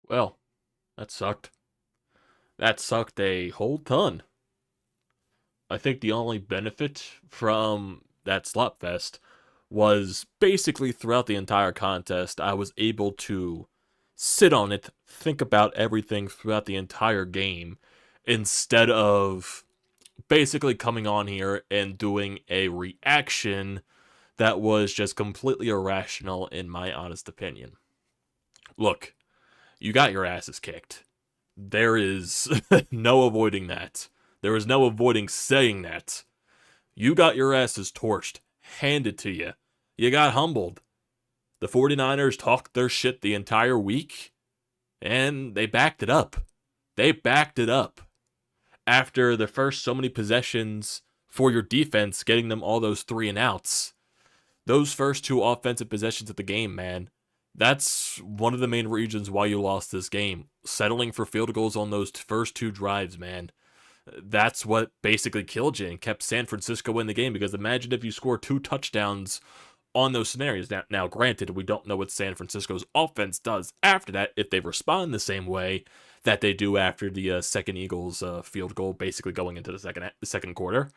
Well, that sucked. That sucked a whole ton. I think the only benefit from that slot was basically throughout the entire contest, I was able to sit on it, think about everything throughout the entire game, instead of basically coming on here and doing a reaction that was just completely irrational, in my honest opinion. Look, you got your asses kicked. There is no avoiding that. There is no avoiding saying that. You got your asses torched, handed to you. You got humbled. The 49ers talked their shit the entire week, and they backed it up. They backed it up. After the first so many possessions for your defense, getting them all those 3-and-outs, those first two offensive possessions of the game, man, that's one of the main reasons why you lost this game. Settling for field goals on those first two drives, man. That's what basically killed you and kept San Francisco in the game, because imagine if you score 2 touchdowns on those scenarios. Now, granted, we don't know what San Francisco's offense does after that, if they respond the same way that they do after the second Eagles field goal, basically going into the second quarter.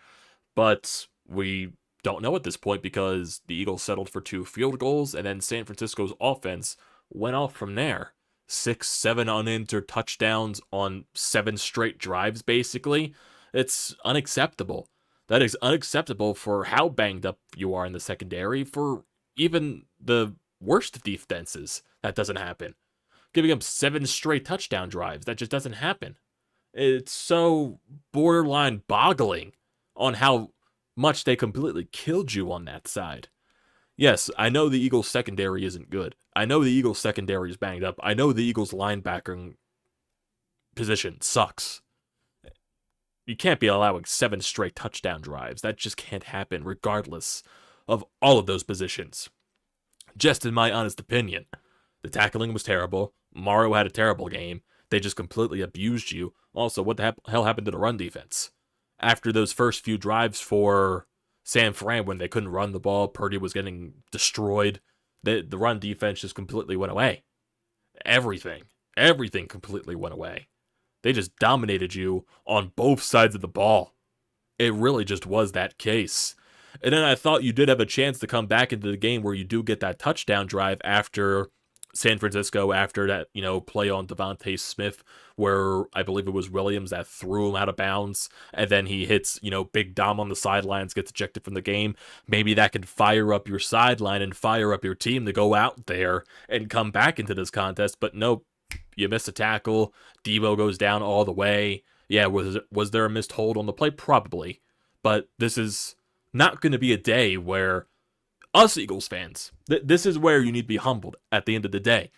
But we don't know at this point, because the Eagles settled for 2 field goals, and then San Francisco's offense went off from there. 6, 7 unanswered touchdowns on 7 straight drives, basically. It's unacceptable. That is unacceptable for how banged up you are in the secondary. For even the worst defenses, that doesn't happen. Giving up 7 straight touchdown drives, that just doesn't happen. It's so borderline boggling on how much they completely killed you on that side. Yes, I know the Eagles secondary isn't good. I know the Eagles secondary is banged up. I know the Eagles linebacker position sucks. You can't be allowing 7 straight touchdown drives. That just can't happen, regardless of all of those positions. Just in my honest opinion, the tackling was terrible. Morrow had a terrible game. They just completely abused you. Also, what the hell happened to the run defense? After those first few drives for San Fran, when they couldn't run the ball, Purdy was getting destroyed, the run defense just completely went away. Everything completely went away. They just dominated you on both sides of the ball. It really just was that case. And then I thought you did have a chance to come back into the game where you do get that touchdown drive after San Francisco, after that, play on Devontae Smith, where I believe it was Williams that threw him out of bounds, and then he hits, Big Dom on the sidelines, gets ejected from the game. Maybe that can fire up your sideline and fire up your team to go out there and come back into this contest, but nope, you miss a tackle, Debo goes down all the way. Yeah, was there a missed hold on the play? Probably, but this is not going to be a day where us Eagles fans, this is where you need to be humbled at the end of the day.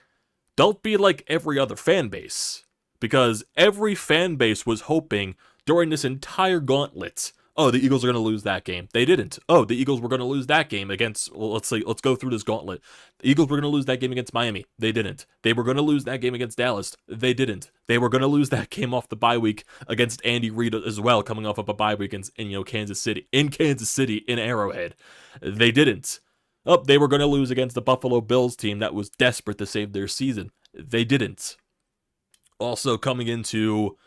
Don't be like every other fan base, because every fan base was hoping during this entire gauntlet, oh, the Eagles are going to lose that game. They didn't. Oh, the Eagles were going to lose that game against, let's go through this gauntlet. The Eagles were going to lose that game against Miami. They didn't. They were going to lose that game against Dallas. They didn't. They were going to lose that game off the bye week against Andy Reid as well, coming off of a bye week in Kansas City, in Arrowhead. They didn't. Oh, they were going to lose against the Buffalo Bills team that was desperate to save their season. They didn't. Also, coming into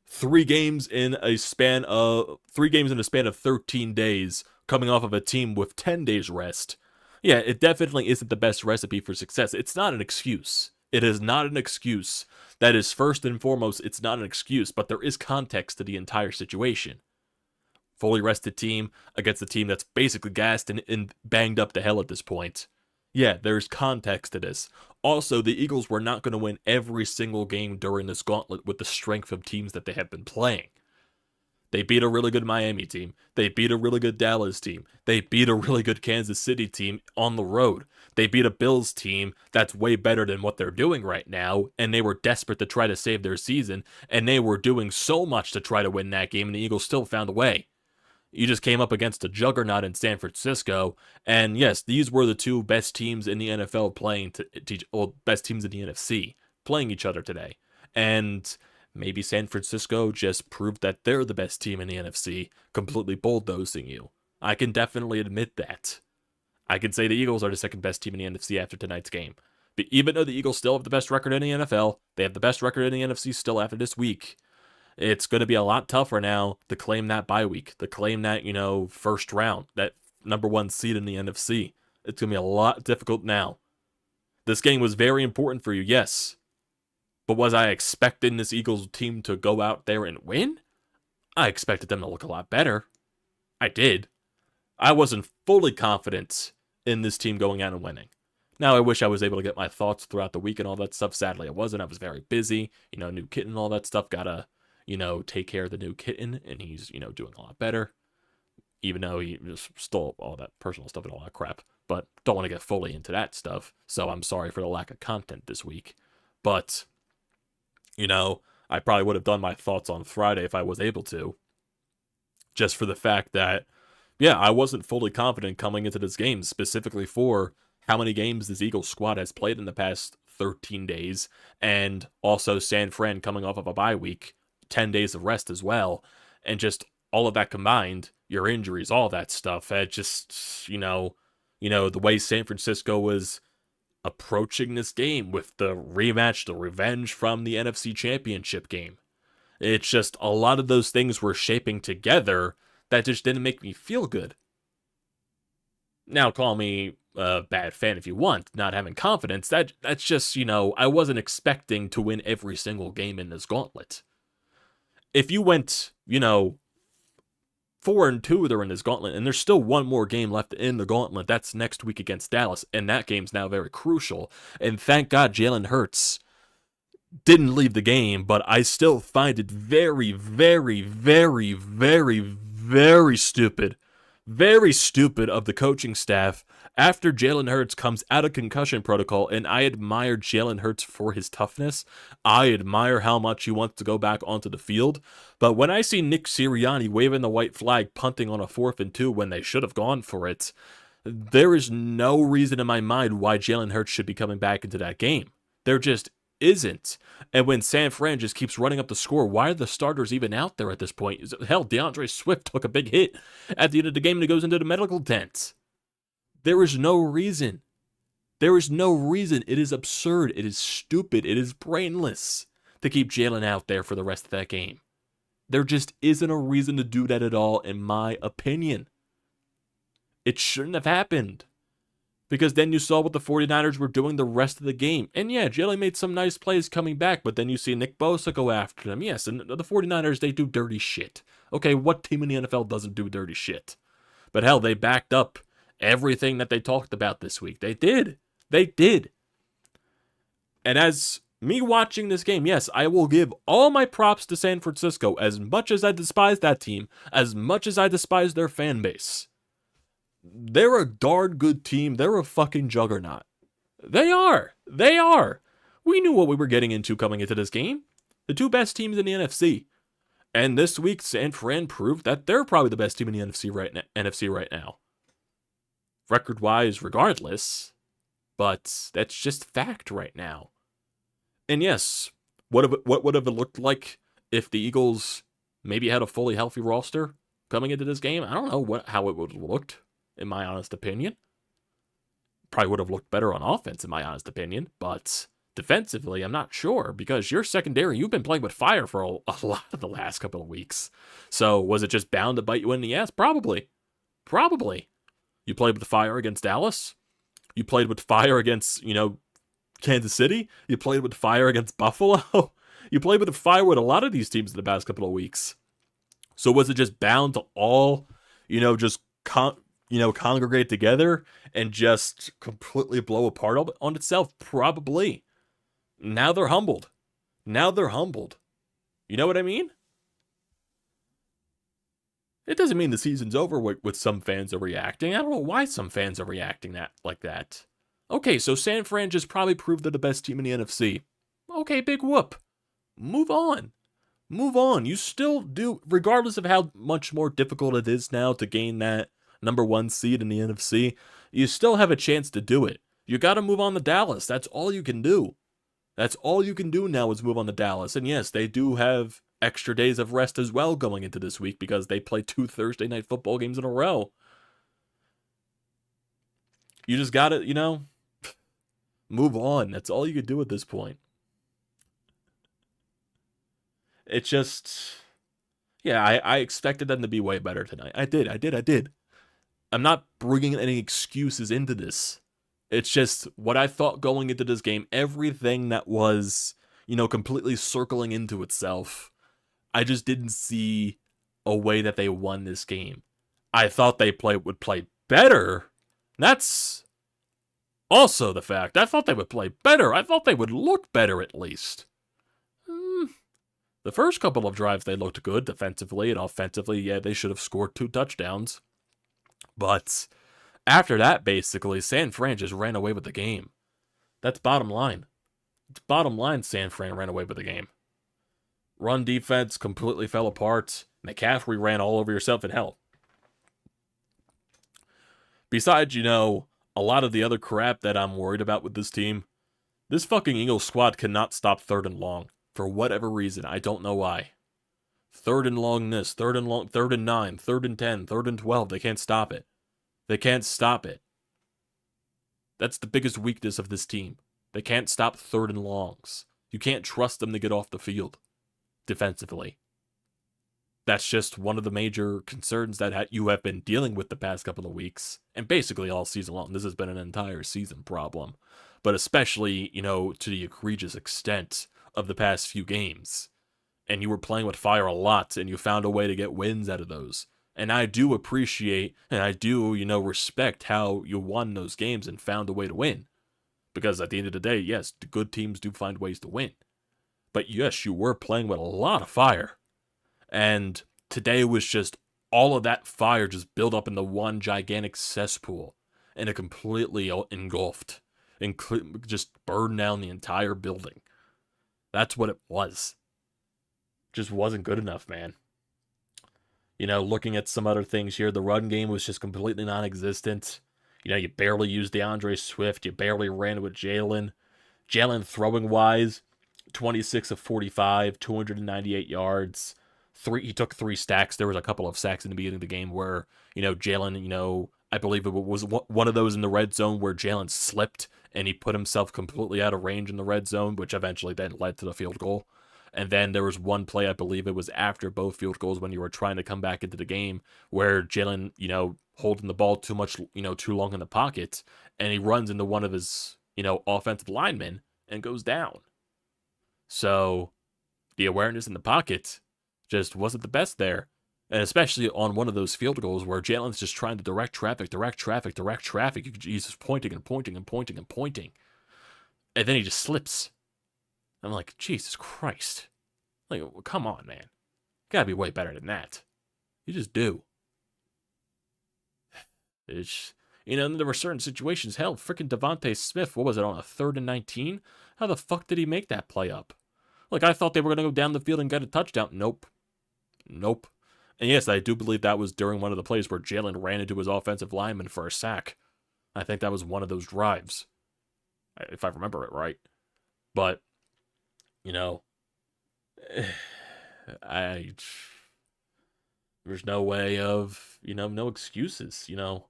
3 games in a span of 13 days, coming off of a team with 10 days rest. Yeah, it definitely isn't the best recipe for success. It's not an excuse. It is not an excuse. That is, first and foremost, it's not an excuse, but there is context to the entire situation. Fully rested team against a team that's basically gassed and banged up to hell at this point. Yeah, there's context to this. Also, the Eagles were not going to win every single game during this gauntlet with the strength of teams that they have been playing. They beat a really good Miami team. They beat a really good Dallas team. They beat a really good Kansas City team on the road. They beat a Bills team that's way better than what they're doing right now, and they were desperate to try to save their season, and they were doing so much to try to win that game, and the Eagles still found a way. You just came up against a juggernaut in San Francisco, and yes, these were the 2 best teams in the NFL playing best teams in the NFC playing each other today. And maybe San Francisco just proved that they're the best team in the NFC, completely bulldozing you. I can definitely admit that. I can say the Eagles are the second best team in the NFC after tonight's game. But even though the Eagles still have the best record in the NFL, they have the best record in the NFC still after this week. It's going to be a lot tougher now to claim that bye week, to claim that, first round, that number 1 seed in the NFC. It's going to be a lot difficult now. This game was very important for you, yes. But was I expecting this Eagles team to go out there and win? I expected them to look a lot better. I did. I wasn't fully confident in this team going out and winning. Now, I wish I was able to get my thoughts throughout the week and all that stuff. Sadly, I wasn't. I was very busy. New kitten and all that stuff. Gotta, take care of the new kitten, and he's, doing a lot better. Even though he just stole all that personal stuff and all that crap. But don't want to get fully into that stuff. So I'm sorry for the lack of content this week. But, I probably would have done my thoughts on Friday if I was able to. Just for the fact that, yeah, I wasn't fully confident coming into this game, specifically for how many games this Eagles squad has played in the past 13 days, and also San Fran coming off of a bye week, 10 days of rest as well, and just all of that combined, your injuries, all that stuff, it just, the way San Francisco was approaching this game with the rematch, the revenge from the NFC Championship game. It's just a lot of those things were shaping together that just didn't make me feel good. Now, call me a bad fan if you want, not having confidence. That's just, I wasn't expecting to win every single game in this gauntlet. If you went, 4-2 during this gauntlet, and there's still one more game left in the gauntlet, that's next week against Dallas, and that game's now very crucial. And thank God Jalen Hurts didn't leave the game, but I still find it very, very, very, very, very stupid. Very stupid of the coaching staff after Jalen Hurts comes out of concussion protocol, and I admire Jalen Hurts for his toughness. I admire how much he wants to go back onto the field. But when I see Nick Sirianni waving the white flag, punting on a 4th and 2 when they should have gone for it, there is no reason in my mind why Jalen Hurts should be coming back into that game. There just isn't. And when San Fran just keeps running up the score, why are the starters even out there at this point? Hell, DeAndre Swift took a big hit at the end of the game and he goes into the medical tent. There is no reason. There is no reason. It is absurd. It is stupid. It is brainless to keep Jalen out there for the rest of that game. There just isn't a reason to do that at all, in my opinion. It shouldn't have happened. Because then you saw what the 49ers were doing the rest of the game. And yeah, Jalen made some nice plays coming back, but then you see Nick Bosa go after them. Yes, and the 49ers, they do dirty shit. Okay, what team in the NFL doesn't do dirty shit? But hell, they backed up everything that they talked about this week. They did. They did. And as me watching this game, yes, I will give all my props to San Francisco. As much as I despise that team, as much as I despise their fan base, they're a darn good team. They're a fucking juggernaut. They are. They are. We knew what we were getting into coming into this game. The two best teams in the NFC. And this week, San Fran proved that they're probably the best team in the NFC right now. Record-wise, regardless. But that's just fact right now. And yes, what would have it looked like if the Eagles maybe had a fully healthy roster coming into this game? I don't know how it would have looked, in my honest opinion. Probably would have looked better on offense, in my honest opinion. But defensively, I'm not sure. Because your secondary, you've been playing with fire for a lot of the last couple of weeks. So was it just bound to bite you in the ass? Probably. Probably. You played with fire against Dallas. You played with fire against, Kansas City. You played with fire against Buffalo. You played with fire with a lot of these teams in the past couple of weeks. So was it just bound to all, just congregate together and just completely blow apart on itself? Probably. Now they're humbled. Now they're humbled. You know what I mean? It doesn't mean the season's over with some fans are reacting. I don't know why some fans are reacting like that. Okay, so San Fran just probably proved they're the best team in the NFC. Okay, big whoop. Move on. Move on. You still do, regardless of how much more difficult it is now to gain that number 1 seed in the NFC, you still have a chance to do it. You got to move on to Dallas. That's all you can do. That's all you can do now is move on to Dallas. And yes, they do have extra days of rest as well going into this week because they play 2 Thursday night football games in a row. You just got to, Move on. That's all you could do at this point. It's just, yeah, I expected them to be way better tonight. I did. I'm not bringing any excuses into this. It's just what I thought going into this game, everything that was, completely circling into itself. I just didn't see a way that they won this game. I thought they would play better. That's also the fact. I thought they would play better. I thought they would look better at least. The first couple of drives, they looked good defensively and offensively. Yeah, they should have scored 2 touchdowns. But after that, basically, San Fran just ran away with the game. That's bottom line. It's bottom line, San Fran ran away with the game. Run defense completely fell apart. McCaffrey ran all over yourself in hell. Besides, a lot of the other crap that I'm worried about with this team, this fucking Eagles squad cannot stop 3rd and long. For whatever reason, I don't know why. 3rd and long this, 3rd and long, 3rd and 9, 3rd and 10, 3rd and 12. They can't stop it. They can't stop it. That's the biggest weakness of this team. They can't stop 3rd and longs. You can't trust them to get off the field defensively. That's just one of the major concerns that you have been dealing with the past couple of weeks, and basically all season long. This has been an entire season problem, but especially, to the egregious extent of the past few games. And you were playing with fire a lot, and you found a way to get wins out of those. And I do appreciate, and I do, respect how you won those games and found a way to win. Because at the end of the day, yes, the good teams do find ways to win. But yes, you were playing with a lot of fire. And today was just all of that fire just built up into one gigantic cesspool. And it completely engulfed. And just burned down the entire building. That's what it was. Just wasn't good enough, man. Looking at some other things here, the run game was just completely non-existent. You barely used DeAndre Swift. You barely ran with Jalen. Jalen throwing-wise, 26 of 45, 298 yards. He took 3 sacks. There was a couple of sacks in the beginning of the game where, Jalen, I believe it was one of those in the red zone where Jalen slipped and he put himself completely out of range in the red zone, which eventually then led to the field goal. And then there was one play, I believe it was after both field goals when you were trying to come back into the game where Jalen, holding the ball too much, too long in the pocket, and he runs into one of his, offensive linemen and goes down. So the awareness in the pocket just wasn't the best there. And especially on one of those field goals where Jalen's just trying to direct traffic. He's just pointing. And then he just slips. I'm like, Jesus Christ. Like, come on, man. Gotta be way better than that. You just do. It's, there were certain situations. Hell, freaking Devontae Smith, what was it, on a 3rd and 19? How the fuck did he make that play up? Like, I thought they were going to go down the field and get a touchdown. Nope. And yes, I do believe that was during one of the plays where Jalen ran into his offensive lineman for a sack. I think that was one of those drives, if I remember it right. But, there's no way of, no excuses, You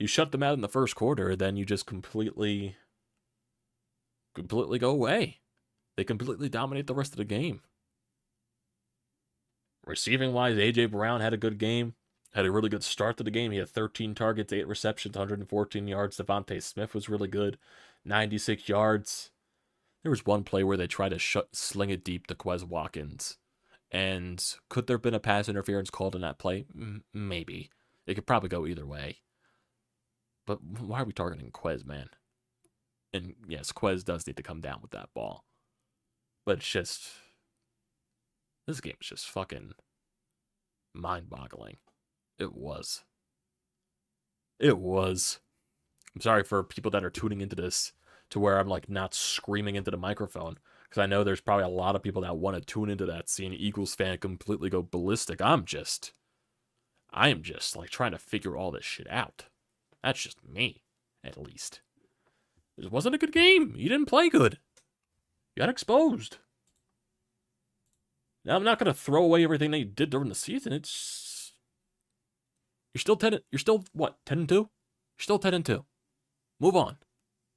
shut them out in the first quarter, then you just completely go away. They completely dominate the rest of the game. Receiving-wise, A.J. Brown had a good game. Had a really good start to the game. He had 13 targets, 8 receptions, 114 yards. Devontae Smith was really good. 96 yards. There was one play where they tried to sling it deep to Quez Watkins. And could there have been a pass interference called in that play? Maybe. It could probably go either way. But why are we targeting Quez, man? And yes, Quez does need to come down with that ball. But it's just... this game is just fucking mind-boggling. It was. I'm sorry for people that are tuning into this to where I'm like not screaming into the microphone, because I know there's probably a lot of people that want to tune into that, seeing an Eagles fan completely go ballistic. I am just like trying to figure all this shit out. That's just me, at least. It wasn't a good game. You didn't play good. You got exposed. Now, I'm not going to throw away everything that you did during the season. You're still 10. You're still, what, 10-2? You're still 10-2. Move on.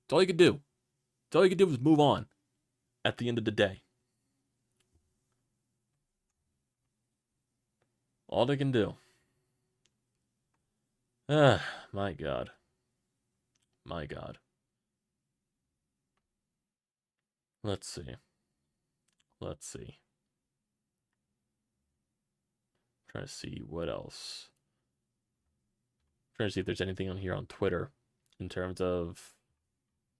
That's all you can do. all you can do is move on at the end of the day. All they can do. Ah, my God. My God. Let's see. Let's see. Trying to see what else. Trying to see if there's anything on here on Twitter in terms of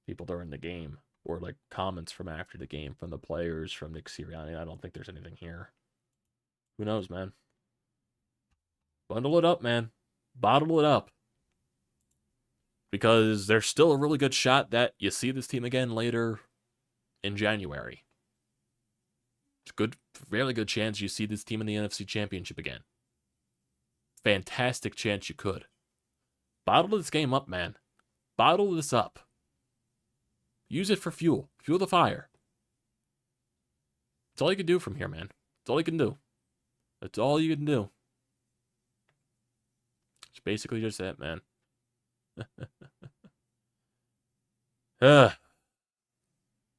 people during the game or like comments from after the game from the players, from Nick Sirianni. I don't think there's anything here. Who knows, man? Bundle it up, man. Bottle it up. Because there's still a really good shot that you see this team again later in January. It's good, fairly good chance you see this team in the NFC Championship again. Fantastic chance you could. Bottle this game up, man. Bottle this up. Use it for fuel. Fuel the fire. That's all you can do from here, man. That's all you can do. That's all you can do. It's basically just that, man. That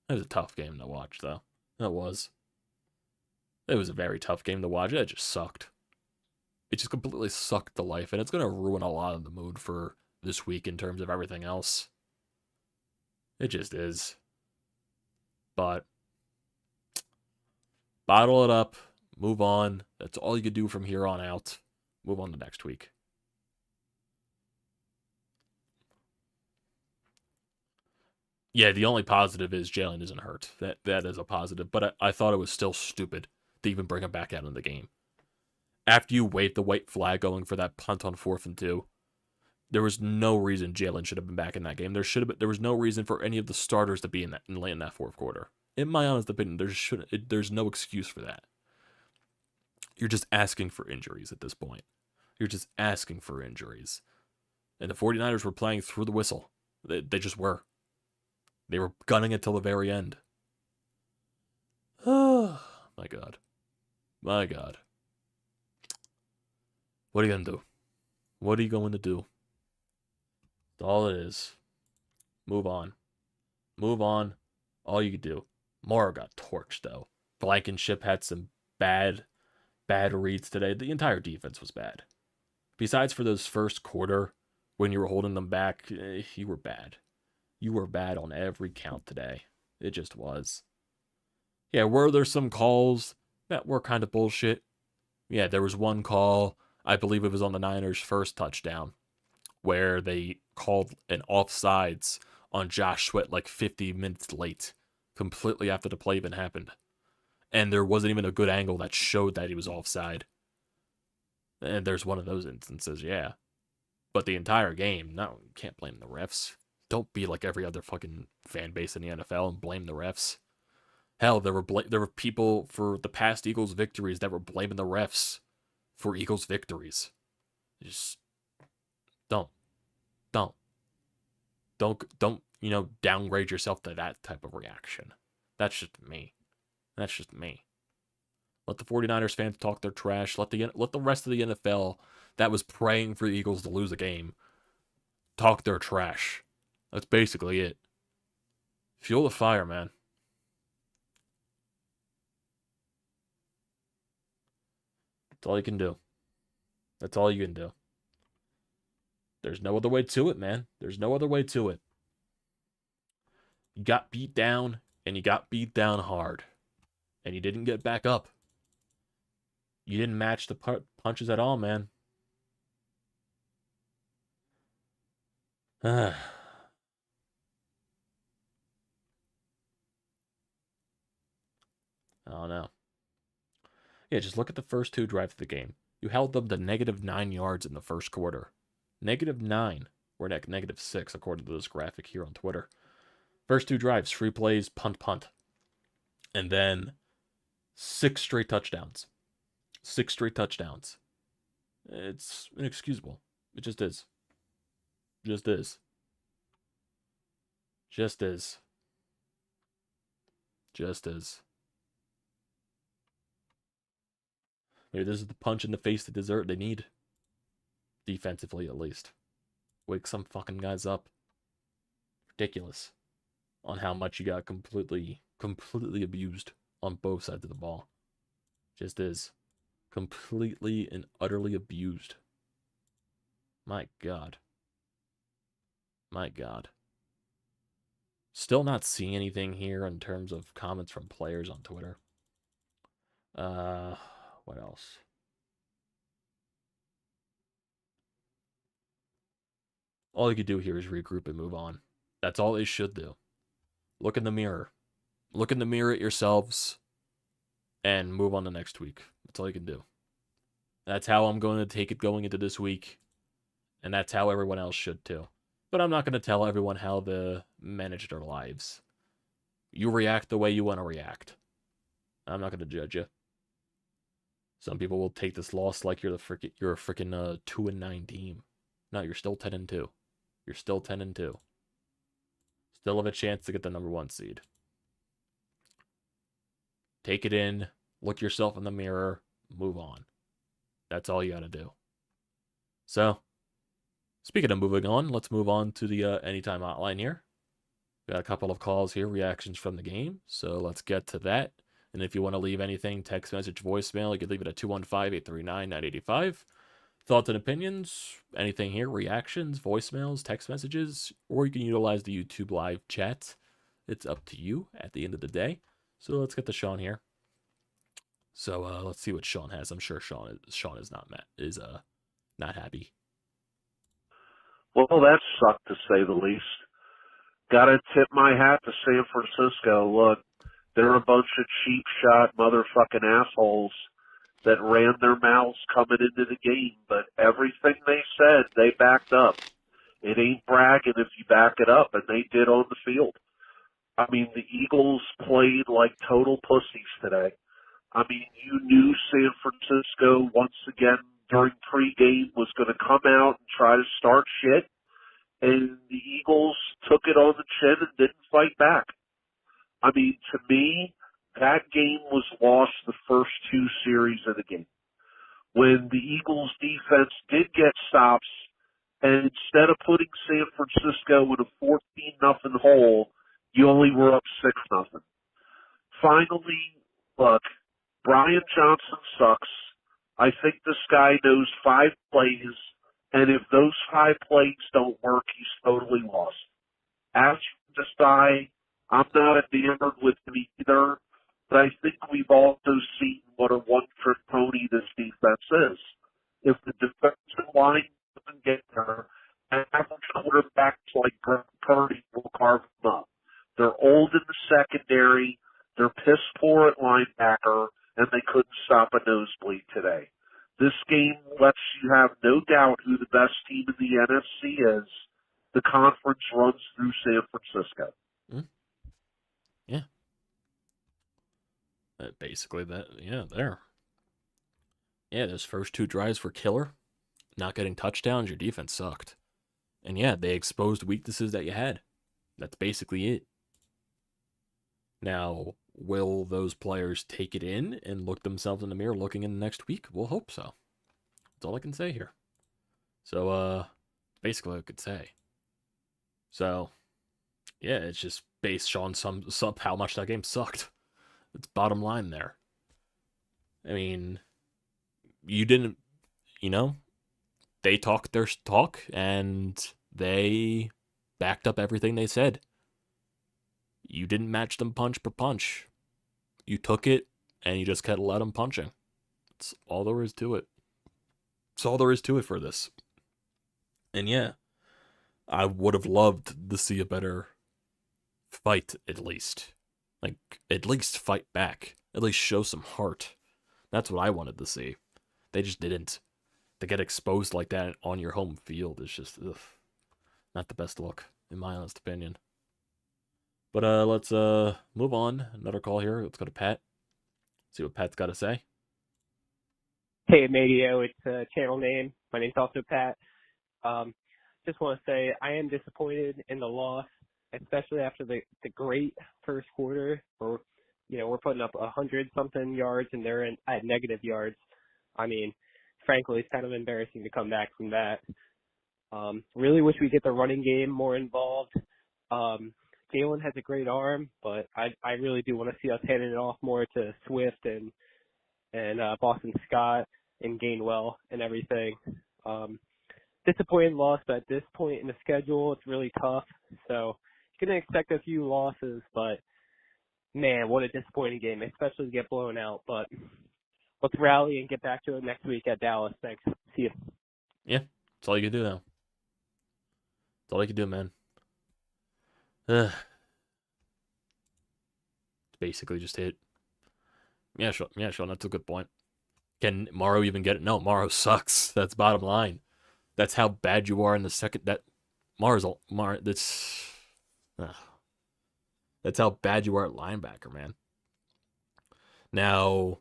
was a tough game to watch, though. That was. It was a very tough game to watch. It just sucked. It just completely sucked the life, and it's going to ruin a lot of the mood for this week in terms of everything else. It just is. But bottle it up, move on. That's all you can do from here on out. Move on to next week. Yeah, the only positive is Jalen isn't hurt. That is a positive, but I thought it was still stupid to even bring him back out in the game. After you waved the white flag going for that punt on 4th and 2, there was no reason Jalen should have been back in that game. There was no reason for any of the starters to be in that fourth quarter. In my honest opinion, there's no excuse for that. You're just asking for injuries at this point. You're just asking for injuries. And the 49ers were playing through the whistle. They just were. They were gunning it till the very end. Oh, my God. My God. What are you going to do? What are you going to do? That's all it is. Move on. Move on. All you can do. Morrow got torched, though. Blankenship had some bad reads today. The entire defense was bad. Besides for those first quarter, when you were holding them back, you were bad. You were bad on every count today. It just was. Yeah, were there some calls that were kind of bullshit? Yeah, there was one call, I believe it was on the Niners' first touchdown, where they called an offsides on Josh Sweat like 50 minutes late, completely after the play even happened. And there wasn't even a good angle that showed that he was offside. And there's one of those instances, yeah. But the entire game, no, you can't blame the refs. Don't be like every other fucking fan base in the NFL and blame the refs. Hell, there were people for the past Eagles victories that were blaming the refs for Eagles victories. Just don't, downgrade yourself to that type of reaction. That's just me. That's just me. Let the 49ers fans talk their trash. Let the rest of the NFL that was praying for the Eagles to lose a game talk their trash. That's basically it. Fuel the fire, man. That's all you can do. That's all you can do. There's no other way to it, man. There's no other way to it. You got beat down, and you got beat down hard. And you didn't get back up. You didn't match the punches at all, man. I don't know. Yeah, just look at the first two drives of the game. You held them to -9 yards in the first quarter. -9. Or -6, according to this graphic here on Twitter. First two drives, 3 plays, punt. And then 6 straight touchdowns. 6 straight touchdowns. It's inexcusable. It just is. Just is. Just is. Just is. Maybe this is the punch in the face they need. Defensively, at least. Wake some fucking guys up. Ridiculous. on how much you got completely abused on both sides of the ball. Just is completely and utterly abused. My God. My God. Still not seeing anything here in terms of comments from players on Twitter. What else? All you could do here is regroup and move on. That's all they should do. Look in the mirror. Look in the mirror at yourselves and move on to next week. That's all you can do. That's how I'm going to take it going into this week. And that's how everyone else should too. But I'm not going to tell everyone how to manage their lives. You react the way you want to react. I'm not going to judge you. Some people will take this loss like you're a freaking 2-9 team. No, you're still 10-2. You're still 10-2. Still have a chance to get the number 1 seed. Take it in, look yourself in the mirror, move on. That's all you got to do. So, speaking of moving on, let's move on to the Anytime Hotline here. Got a couple of calls here, reactions from the game. So let's get to that. And if you want to leave anything, text message, voicemail, you can leave it at 215-839-985. Thoughts and opinions, anything here, reactions, voicemails, text messages, or you can utilize the YouTube live chat. It's up to you at the end of the day. So let's get to Sean here. So let's see what Sean has. I'm sure Sean is not happy. Well, that sucked to say the least. Gotta tip my hat to San Francisco. Look, they're a bunch of cheap shot motherfucking assholes that ran their mouths coming into the game, but everything they said, they backed up. It ain't bragging if you back it up, and they did on the field. I mean, the Eagles played like total pussies today. I mean, you knew San Francisco, once again, during pregame, was going to come out and try to start shit, and the Eagles took it on the chin and didn't fight back. I mean, to me, that game was lost the first 2 series of the game. When the Eagles defense did get stops, and instead of putting San Francisco in a 14-0 hole, you only were up 6-0. Finally, look, Brian Johnson sucks. I think this guy knows 5 plays, and if those 5 plays don't work, he's totally lost. As for Desai, I'm not enamored with him either, but I think we've also seen what a one-trick pony this defense is. If the defensive line doesn't get there, average quarterbacks like Brock Purdy will carve them up. They're old in the secondary, they're piss poor at linebacker, and they couldn't stop a nosebleed today. This game lets you have no doubt who the best team in the NFC is. The conference runs through San Francisco. Yeah. Basically that, there. Yeah, those first 2 drives were killer. Not getting touchdowns, your defense sucked. And yeah, they exposed weaknesses that you had. That's basically it. Now, will those players take it in and look themselves in the mirror looking in the next week? We'll hope so. That's all I can say here. So, basically what I could say. So, yeah, it's just based on some how much that game sucked. It's bottom line there. I mean, you didn't, they talked their talk and they backed up everything they said. You didn't match them punch per punch. You took it and you just kept let them punching. That's all there is to it. That's all there is to it for this. And yeah, I would have loved to see a better fight at least. Like, at least fight back. At least show some heart. That's what I wanted to see. They just didn't. To get exposed like that on your home field is just, not the best look, in my honest opinion. But let's move on. Another call here. Let's go to Pat. See what Pat's got to say. Hey, Madio. It's channel name. My name's also Pat. Just want to say I am disappointed in the loss, especially after the great first quarter. We're putting up 100-something yards and they're at negative yards. I mean, frankly, it's kind of embarrassing to come back from that. Really wish we get the running game more involved. Jalen has a great arm, but I really do want to see us handing it off more to Swift and Boston Scott and Gainwell and everything. Disappointing loss, but at this point in the schedule, it's really tough. So you can expect a few losses, but man, what a disappointing game, especially to get blown out. But let's rally and get back to it next week at Dallas. Thanks. See you. Yeah, that's all you can do now. That's all you can do, man. It's basically just hit. Yeah, Sean, that's a good point. Can Morrow even get it? No, Morrow sucks. That's bottom line. That's how bad you are in the second. That's how bad you are at linebacker, man. Now,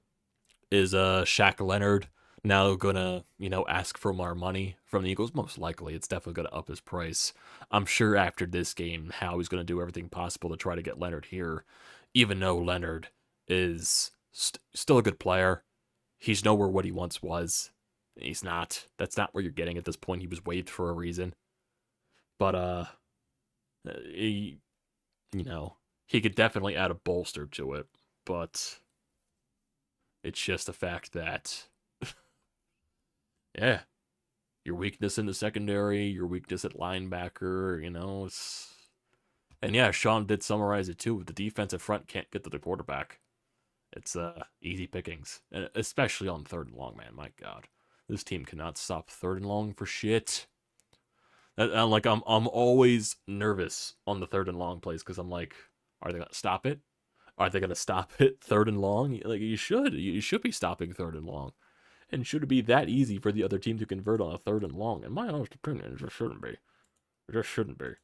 is Shaq Leonard now gonna, ask for more money from the Eagles? Most likely. It's definitely gonna up his price. I'm sure after this game, Howie's gonna do everything possible to try to get Leonard here, even though Leonard is still a good player. He's nowhere what he once was. He's not. That's not where you're getting at this point. He was waived for a reason. But, he could definitely add a bolster to it. But it's just the fact that, yeah, your weakness in the secondary, your weakness at linebacker, it's... And yeah, Sean did summarize it too. The defensive front can't get to the quarterback. It's easy pickings, especially on 3rd and long, man. My God, this team cannot stop 3rd and long for shit. I'm always nervous on the 3rd and long plays because I'm like, are they gonna stop it? Are they gonna stop it 3rd and long? Like you should be stopping 3rd and long, and should it be that easy for the other team to convert on a 3rd and long? In my honest opinion, it just shouldn't be. It just shouldn't be.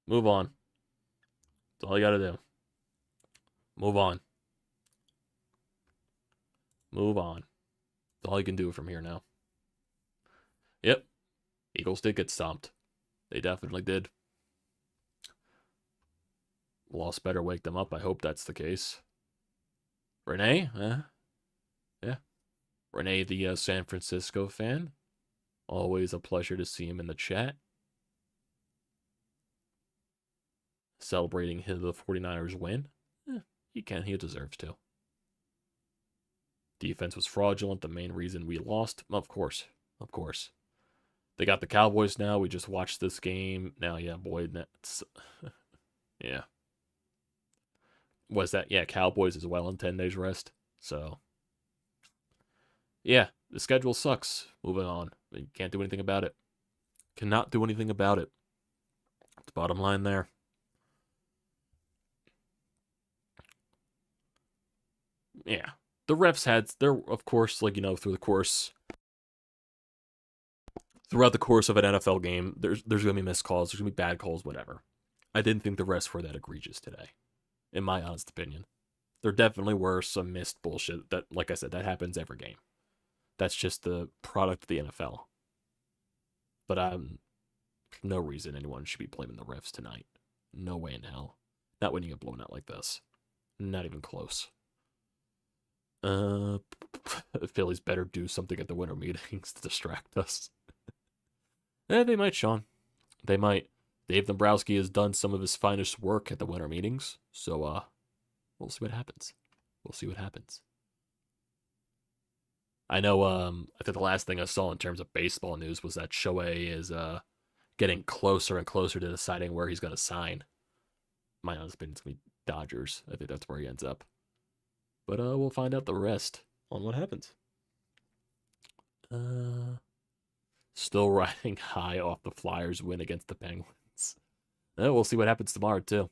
Move on. That's all you gotta do. Move on. Move on. That's all you can do from here now. Yep. Eagles did get stomped. They definitely did. Loss better wake them up. I hope that's the case. Renee? Yeah. Renee, the San Francisco fan. Always a pleasure to see him in the chat. Celebrating the 49ers win. He can. He deserves to. Defense was fraudulent. The main reason we lost. Of course. They got the Cowboys now. We just watched this game. Now, yeah, boy, that's... yeah. Was that? Yeah, Cowboys as well in 10 days rest. So, yeah, the schedule sucks. Moving on. We can't do anything about it. Cannot do anything about it. The bottom line there. Yeah. The refs had, of course, throughout the course of an NFL game, there's going to be missed calls, there's going to be bad calls, whatever. I didn't think the refs were that egregious today, in my honest opinion. There definitely were some missed bullshit that, like I said, that happens every game. That's just the product of the NFL. But no reason anyone should be blaming the refs tonight. No way in hell. Not when you get blown out like this. Not even close. Phillies better do something at the winter meetings to distract us. They might, Sean. They might. Dave Dombrowski has done some of his finest work at the winter meetings, so we'll see what happens. I know, I think the last thing I saw in terms of baseball news was that Shohei is getting closer and closer to deciding where he's going to sign. My honest opinion is going to be Dodgers. I think that's where he ends up. But we'll find out the rest on what happens. Still riding high off the Flyers win against the Penguins. We'll see what happens tomorrow, too.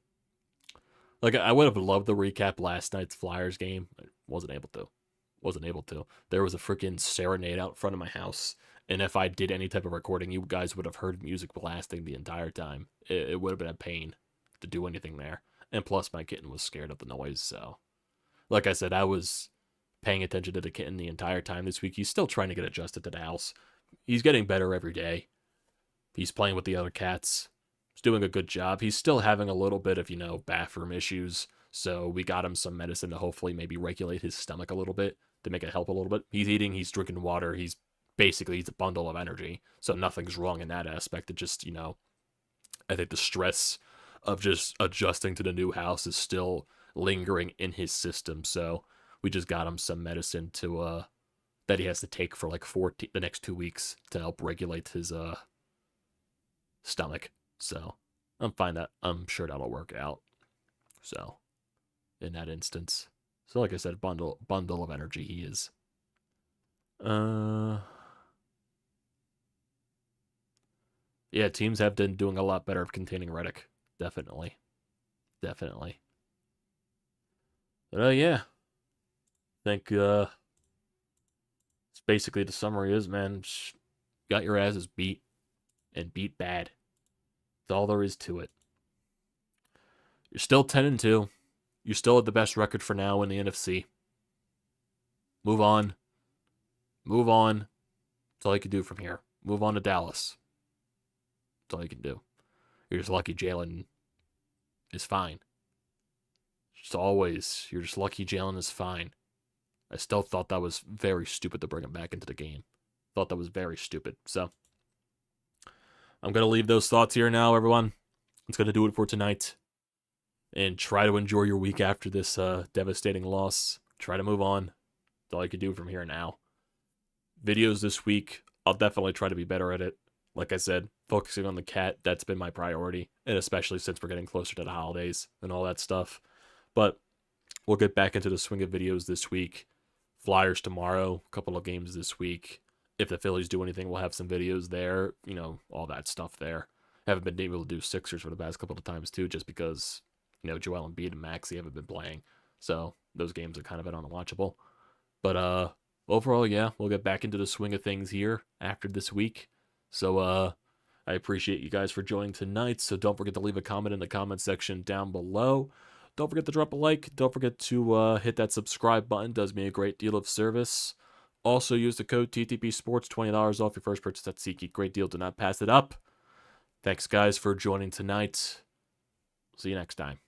Like, I would have loved to recap last night's Flyers game. I wasn't able to. There was a freaking serenade out front of my house. And if I did any type of recording, you guys would have heard music blasting the entire time. It would have been a pain to do anything there. And plus, my kitten was scared of the noise, so... Like I said, I was paying attention to the kitten the entire time this week. He's still trying to get adjusted to the house. He's getting better every day. He's playing with the other cats. He's doing a good job. He's still having a little bit of, bathroom issues. So we got him some medicine to hopefully maybe regulate his stomach a little bit, to make it help a little bit. He's eating, he's drinking water, he's basically he's a bundle of energy. So nothing's wrong in that aspect. It just, I think the stress of just adjusting to the new house is still lingering in his system. So we just got him some medicine to that he has to take for like the next 2 weeks to help regulate his stomach. So I'm sure that'll work out. So in that instance. So like I said, bundle of energy he is. Yeah, teams have been doing a lot better of containing Reddick. Definitely. Definitely. But yeah. I think it's basically the summary is, man, got your asses beat and beat bad. That's all there is to it. You're still 10-2. You're still at the best record for now in the NFC. Move on. Move on. That's all you can do from here. Move on to Dallas. That's all you can do. You're just lucky Jalen is fine. Just always, you're just lucky Jalen is fine. I still thought that was very stupid to bring him back into the game. Thought that was very stupid. So, I'm going to leave those thoughts here now, everyone. It's going to do it for tonight. And try to enjoy your week after this devastating loss. Try to move on. That's all you can do from here now. Videos this week, I'll definitely try to be better at it. Like I said, focusing on the cat, that's been my priority. And especially since we're getting closer to the holidays and all that stuff. But we'll get back into the swing of videos this week. Flyers tomorrow, a couple of games this week. If the Phillies do anything, we'll have some videos there. All that stuff there. Haven't been able to do Sixers for the past couple of times too, just because, Joel Embiid and Maxey haven't been playing. So those games have kind of been unwatchable. But overall, yeah, we'll get back into the swing of things here after this week. So I appreciate you guys for joining tonight. So don't forget to leave a comment in the comment section down below. Don't forget to drop a like. Don't forget to hit that subscribe button. Does me a great deal of service. Also use the code TTPSPORTS, $20 off your first purchase at SeatGeek. Great deal. Do not pass it up. Thanks, guys, for joining tonight. See you next time.